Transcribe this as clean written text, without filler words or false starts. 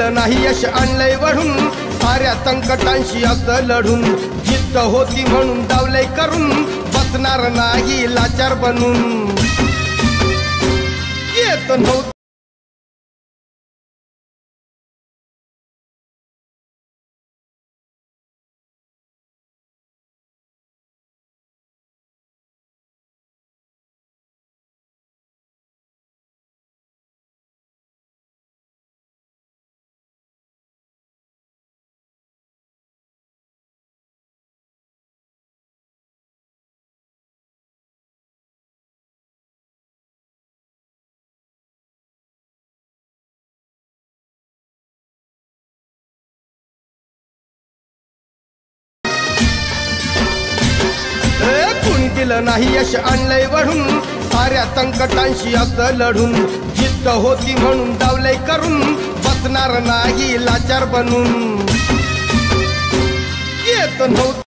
दिलं नाही यश आणलंय वढून साऱ्या संकटांशी असं लढून जिद्द होती म्हणून डावलंय करून बसणार नाही लाचार बनून येत नव्हतं दिलं नाही यश आणलंय वढून साऱ्या संकटांशी असं लढून जिद्द होती म्हणून डावलंय करून बसणार नाही लाचार बनून येत नव्हतं